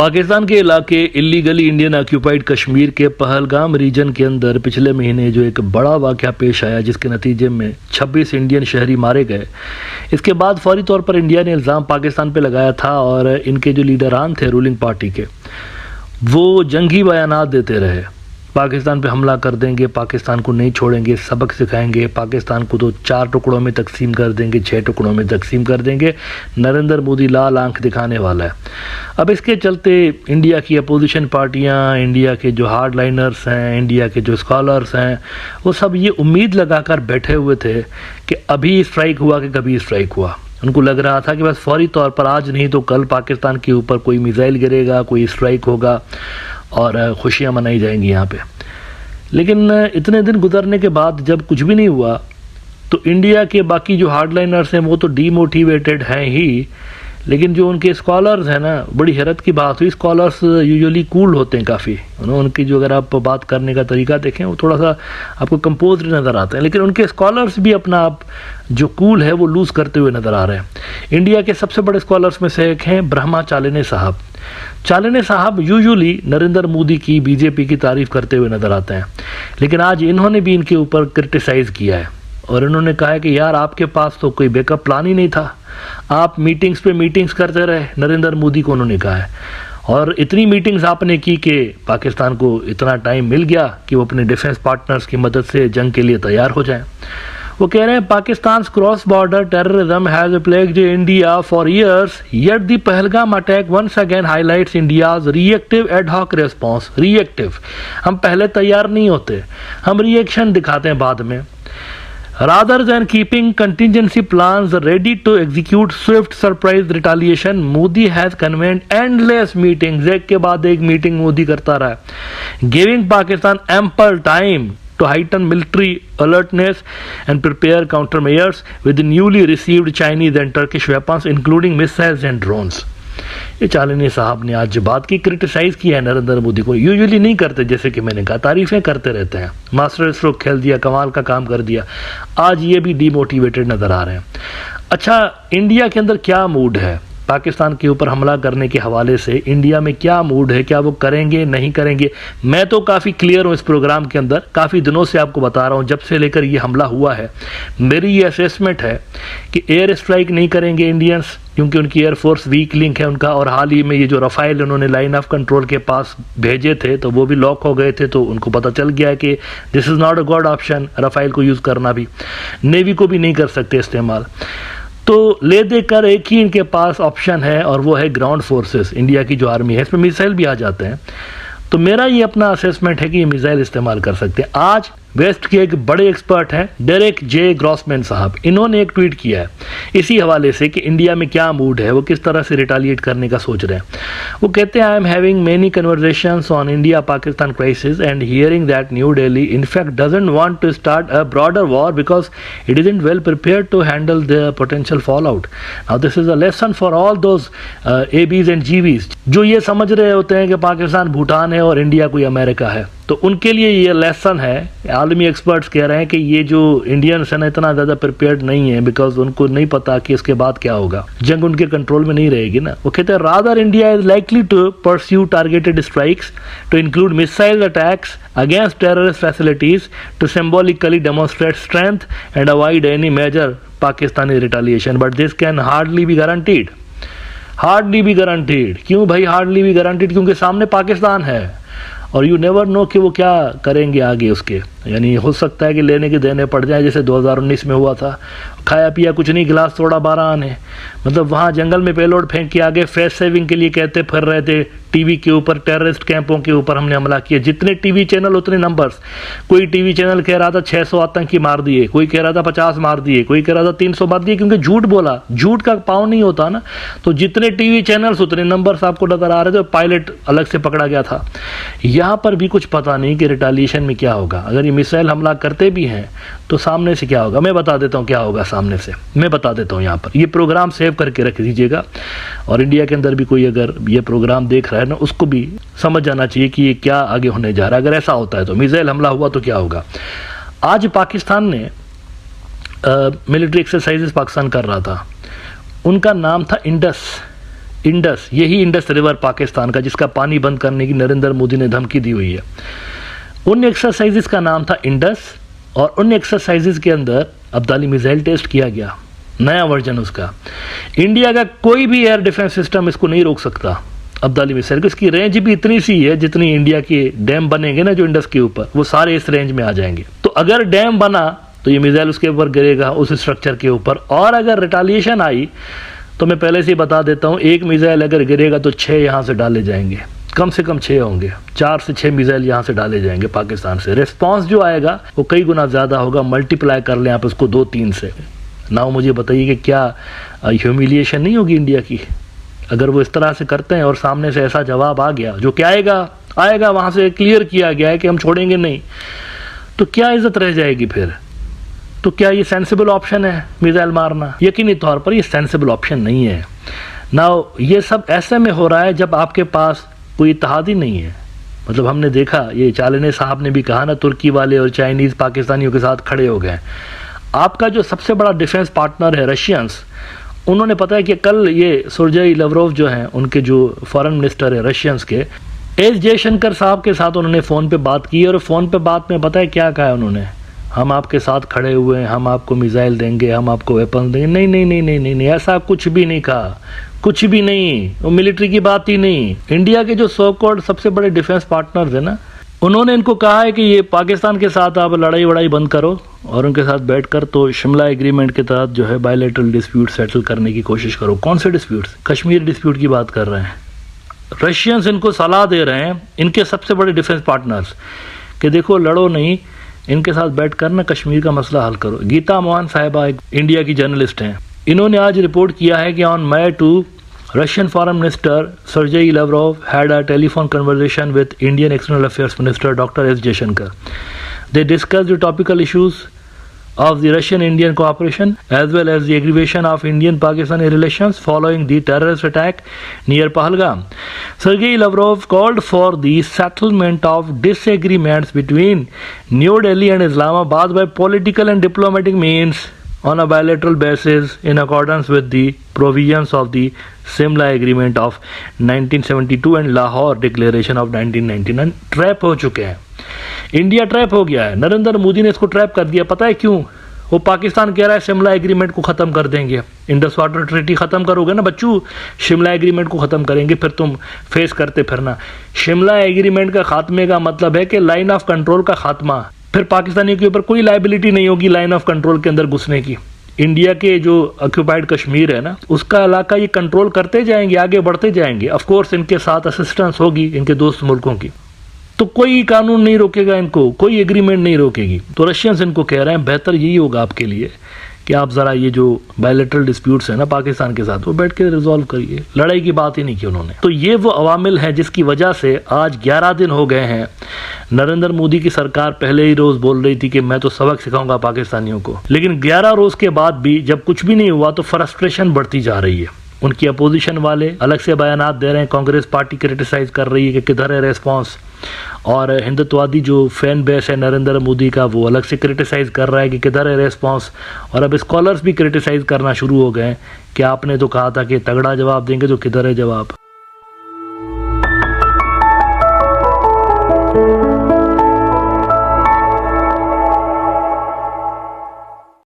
पाकिस्तान के इलाके illegally Indian occupied Kashmir के पहलगाम रीजन के अंदर पिछले महीने जो एक बड़ा वाक़या पेश आया, जिसके नतीजे में 26 इंडियन शहरी मारे गए। इसके बाद फौरी तौर पर इंडिया ने इल्ज़ाम पाकिस्तान पे लगाया था और इनके जो लीडरान थे रूलिंग पार्टी के, वो जंगी बयानात देते रहे। पाकिस्तान पे हमला कर देंगे, पाकिस्तान को नहीं छोड़ेंगे, सबक सिखाएंगे, पाकिस्तान को तो 4 टुकड़ों में तकसीम कर देंगे, 6 टुकड़ों में तकसीम कर देंगे। नरेंद्र मोदी लाल आंख दिखाने वाला है। अब इसके चलते इंडिया की अपोजिशन पार्टियां, इंडिया के जो हार्ड लाइनर्स हैं, इंडिया के जो स्कॉलर्स हैं, वो सब ये उम्मीद लगाकर बैठे हुए थे कि अभी स्ट्राइक हुआ कि कभी स्ट्राइक हुआ। उनको लग रहा था कि बस फौरी तौर पर आज नहीं तो कल पाकिस्तान के ऊपर कोई मिसाइल गिरेगा, कोई स्ट्राइक होगा और खुशियां मनाई जाएंगी यहाँ पे। लेकिन इतने दिन गुजरने के बाद जब कुछ भी नहीं हुआ तो इंडिया के बाकी जो हार्डलाइनर्स हैं वो तो डीमोटिवेटेड हैं ही, लेकिन जो उनके स्कॉलर्स हैं ना, बड़ी हैरत की बात हुई। स्कॉलर्स यूजुअली कूल होते हैं काफ़ी, उनकी जो अगर आप बात करने का तरीका देखें वो थोड़ा सा आपको कंपोज्ड नज़र आते हैं, लेकिन उनके स्कॉलर्स भी अपना आप जो कूल है वो लूज़ करते हुए नज़र आ रहे हैं। इंडिया के सबसे बड़े स्कॉलर्स में से एक हैं ब्रह्मा चालिने साहब। चालिने साहब यूजुअली नरेंद्र मोदी की, बीजेपी की तारीफ करते हुए नज़र आते हैं, लेकिन आज इन्होंने भी इनके ऊपर क्रिटिसाइज़ किया है और इन्होंने कहा है कि यार आपके पास तो कोई बैकअप प्लान ही नहीं था, आप मीटिंग्स पे मीटिंग्स करते रहे। नरेंद्र मोदी को उन्होंने कहा है, और इतनी मीटिंग्स आपने की कि पाकिस्तान को इतना टाइम मिल गया कि वो अपने डिफेंस पार्टनर्स की मदद से जंग के लिए तैयार हो जाएं। वो कह रहे हैं Pakistan cross border terrorism has plagued India for years, yet the Pahalgam attack once again highlights India's reactive ad hoc response. Reactive, हम पहले तैयार नहीं होते, हम रिएक्शन दिखाते हैं बाद में। Rather than keeping contingency plans ready to execute swift surprise retaliation, Modi has convened endless meetings, एक के बाद एक मीटिंग मोदी करता रहा है, giving Pakistan ample time to heighten military alertness and prepare countermeasures with the newly received Chinese and Turkish weapons, including missiles and drones. ये चालिनी साहब ने आज जो बात की, क्रिटिसाइज किया है नरेंद्र मोदी को। यूजुअली नहीं करते, जैसे कि मैंने कहा, तारीफें करते रहते हैं, मास्टर स्ट्रोक खेल दिया, कमाल का काम कर दिया। आज ये भी डीमोटिवेटेड नजर आ रहे हैं। अच्छा, इंडिया के अंदर क्या मूड है पाकिस्तान के ऊपर हमला करने के हवाले से? इंडिया में क्या मूड है, क्या वो करेंगे नहीं करेंगे? मैं तो काफ़ी क्लियर हूँ इस प्रोग्राम के अंदर, काफ़ी दिनों से आपको बता रहा हूँ, जब से लेकर ये हमला हुआ है मेरी ये असेसमेंट है कि एयर स्ट्राइक नहीं करेंगे इंडियंस, क्योंकि उनकी एयरफोर्स वीक लिंक है उनका, और हाल ही में ये जो रफ़ाइल उन्होंने लाइन ऑफ कंट्रोल के पास भेजे थे तो वो भी लॉक हो गए थे, तो उनको पता चल गया है कि this is not a good option रफ़ाइल को यूज़ करना भी। नेवी को भी नहीं कर सकते इस्तेमाल, तो ले देकर एक ही इनके पास ऑप्शन है और वो है ग्राउंड फोर्सेस। इंडिया की जो आर्मी है इसमें मिसाइल भी आ जाते हैं, तो मेरा ये अपना असेसमेंट है कि ये मिसाइल इस्तेमाल कर सकते हैं। आज वेस्ट के एक बड़े एक्सपर्ट हैं डेरेक जे ग्रॉसमैन साहब, इन्होंने एक ट्वीट किया है इसी हवाले से कि इंडिया में क्या मूड है, वो किस तरह से रिटालिएट करने का सोच रहे हैं। वो कहते हैं, I am having many conversations on India Pakistan crisis and hearing that New Delhi in fact doesn't want to start a broader war because it isn't well prepared to handle the potential fallout. Now this is a lesson for all those ABs and GVs जो ये समझ रहे होते हैं कि पाकिस्तान भूटान है और India कोई अमेरिका है, तो उनके लिए ये लेसन है। आलमी एक्सपर्ट्स कह रहे हैं कि ये जो इंडियंस है ना, इतना ज़्यादा प्रिपेयर्ड नहीं है, बिकॉज उनको नहीं पता कि इसके बाद क्या होगा, जंग उनके कंट्रोल में नहीं रहेगी ना। वो कहते हैं, rather India is likely to pursue targeted strikes to include missile attacks against terrorist facilities to symbolically demonstrate strength and avoid any major Pakistani retaliation, but this can hardly be guaranteed. Hardly be guaranteed क्यों भाई? Hardly be guaranteed क्योंकि सामने पाकिस्तान है और you never know कि वो क्या करेंगे आगे उसके। यानी हो सकता है कि लेने के देने पड़ जाए, जैसे 2019 में हुआ था, खाया पिया कुछ नहीं, गिलास थोड़ा 12 आने। मतलब वहाँ जंगल में पेलोड फेंक के आगे फेस सेविंग के लिए कहते फिर रहे थे, टीवी के ऊपर टेररिस्ट कैंपों के ऊपर हमने हमला किया। जितने टीवी चैनल उतने नंबर्स। कोई टीवी चैनल कह रहा था 600 आतंकी मार दिए, कोई कह रहा था 50 मार दिए, कोई कह रहा था 300 मार दिए, क्योंकि झूठ बोला, झूठ का पाँव नहीं होता ना। तो जितने टीवी चैनल्स उतने नंबर्स आपको नजर आ रहे थे, पायलट अलग से पकड़ा गया था। यहाँ पर भी कुछ पता नहीं कि रिटालिएशन में क्या होगा। अगर ये मिसाइल हमला करते भी हैं तो सामने से क्या होगा, मैं बता देता हूँ क्या होगा सामने से, मैं बता देता हूँ। यहाँ पर ये प्रोग्राम सेव करके रख दीजिएगा, और इंडिया के अंदर भी कोई अगर ये प्रोग्राम देख रहा है ना, उसको भी समझ जाना चाहिए कि ये क्या आगे होने जा रहा है। अगर ऐसा होता है तो मिसाइल हमला हुआ तो क्या होगा। आज पाकिस्तान ने मिलिट्री एक्सरसाइजेस पाकिस्तान कर रहा था, उनका नाम था इंडस। इंडस, यही इंडस रिवर पाकिस्तान का, जिसका पानी बंद करने की नरेंद्र मोदी ने धमकी दी हुई है, उन एक्सरसाइजेस का नाम था इंडस। और उन एक्सरसाइजेस के अंदर अब्दाली मिसाइल टेस्ट किया गया, नया वर्जन उसका। इंडिया का कोई भी एयर डिफेंस सिस्टम इसको नहीं रोक सकता अब्दाली मिसाइल को। इसकी रेंज भी इतनी सी है जितनी इंडिया के डैम बनेंगे ना जो इंडस के ऊपर, वो सारे इस रेंज में आ जाएंगे। तो अगर डैम बना तो ये मिसाइल उसके ऊपर गिरेगा, उस स्ट्रक्चर के ऊपर। और अगर रिटालिएशन आई तो मैं पहले से ही बता देता हूँ, एक मिसाइल अगर गिरेगा तो 6 यहाँ से डाले जाएंगे, कम से कम 6 होंगे, 4 से 6 मिसाइल यहाँ से डाले जाएंगे पाकिस्तान से। रिस्पांस जो आएगा वो कई गुना ज़्यादा होगा, मल्टीप्लाई कर लें आप उसको 2-3 से। ना मुझे बताइए कि क्या ह्यूमिलिएशन नहीं होगी इंडिया की अगर वो इस तरह से करते हैं और सामने से ऐसा जवाब आ गया, जो कि आएगा वहाँ से क्लियर किया गया है कि हम छोड़ेंगे नहीं, तो क्या इज्जत रह जाएगी फिर? तो क्या ये सेंसिबल ऑप्शन है मिसाइल मारना? यकीनी तौर पर ये सेंसिबल ऑप्शन नहीं है। नाउ ये सब ऐसे में हो रहा है जब आपके पास कोई इत्तेहाद ही नहीं है। मतलब हमने देखा, ये चालिने साहब ने भी कहा ना, तुर्की वाले और चाइनीज़ पाकिस्तानियों के साथ खड़े हो गए। आपका जो सबसे बड़ा डिफेंस पार्टनर है रशियंस, उन्होंने पता है कि कल ये सर्जेई लवरोव जो हैं, उनके जो फॉरेन मिनिस्टर है रशियंस के, एस जयशंकर साहब के साथ उन्होंने फ़ोन पे बात की। और फ़ोन पे बात में पता है क्या कहा है उन्होंने? हम आपके साथ खड़े हुए हैं, हम आपको मिसाइल देंगे, हम आपको वेपन देंगे। नहीं नहीं नहीं नहीं नहीं नहीं, ऐसा कुछ भी नहीं कहा, कुछ भी नहीं। वो मिलिट्री की बात ही नहीं। इंडिया के जो सो कॉल्ड सबसे बड़े डिफेंस पार्टनर्स है ना, उन्होंने इनको कहा है कि ये पाकिस्तान के साथ आप लड़ाई वड़ाई बंद करो और उनके साथ बैठकर तो शिमला एग्रीमेंट के तहत जो है बायलैटरल डिस्प्यूट सेटल करने की कोशिश करो। कौन से डिस्प्यूट्स? कश्मीर डिस्प्यूट की बात कर रहे हैं। रशियंस इनको सलाह दे रहे हैं, इनके सबसे बड़े डिफेंस पार्टनर्स, कि देखो लड़ो नहीं, इनके साथ बैठकर ना कश्मीर का मसला हल करो। गीता मोहन साहिबा एक इंडिया की जर्नलिस्ट हैं, इन्होंने आज रिपोर्ट किया है कि on May 2 Russian Foreign Minister Sergei Lavrov had a telephone conversation with Indian External Affairs Minister Dr. S. Jaishankar. They discussed the topical issues of the Russian-Indian cooperation as well as the aggravation of Indian-Pakistani relations following the terrorist attack near Pahalgam. Sergei Lavrov called for the settlement of disagreements between New Delhi and Islamabad by political and diplomatic means on a bilateral basis in accordance with the provisions of the Simla Agreement of 1972 and Lahore Declaration of 1999. Trap हो चुके हैं, India trap हो गया है। नरेंद्र मोदी ने इसको trap कर दिया। पता है क्यों? वो पाकिस्तान कह रहा है शिमला एग्रीमेंट को ख़त्म कर देंगे, इंडस वाटर ट्रीटी ख़त्म करोगे ना बच्चू, शिमला एग्रीमेंट को ख़त्म करेंगे, फिर तुम फेस करते फिरना। शिमला एग्रीमेंट का खात्मे का मतलब है कि लाइन ऑफ कंट्रोल का खात्मा, फिर पाकिस्तानियों के ऊपर कोई लायबिलिटी नहीं होगी लाइन ऑफ कंट्रोल के अंदर घुसने की। इंडिया के जो ऑक्यूपाइड कश्मीर है ना, उसका इलाका ये कंट्रोल करते जाएंगे, आगे बढ़ते जाएंगे। ऑफ कोर्स इनके साथ असिस्टेंस होगी इनके दोस्त मुल्कों की, तो कोई कानून नहीं रोकेगा इनको, कोई एग्रीमेंट नहीं रोकेगी। तो रशियंस इनको कह रहे हैं बेहतर यही होगा आपके लिए कि आप ज़रा ये जो बायलैटरल डिस्प्यूट्स है ना पाकिस्तान के साथ, वो बैठ के रिजॉल्व करिए। लड़ाई की बात ही नहीं की उन्होंने। तो ये वो अवामिल है जिसकी वजह से आज 11 दिन हो गए हैं। नरेंद्र मोदी की सरकार पहले ही रोज़ बोल रही थी कि मैं तो सबक सिखाऊंगा पाकिस्तानियों को, लेकिन 11 रोज़ के बाद भी जब कुछ भी नहीं हुआ तो फ्रस्ट्रेशन बढ़ती जा रही है। उनकी अपोजिशन वाले अलग से बयानात दे रहे हैं, कांग्रेस पार्टी क्रिटिसाइज कर रही है कि किधर है रेस्पॉन्स, और हिंदुत्ववादी जो फैन बेस है नरेंद्र मोदी का वो अलग से क्रिटिसाइज कर रहा है कि किधर है रेस्पॉन्स। और अब स्कॉलर्स भी क्रिटिसाइज करना शुरू हो गए कि आपने तो कहा था कि तगड़ा जवाब देंगे, तो किधर है जवाब।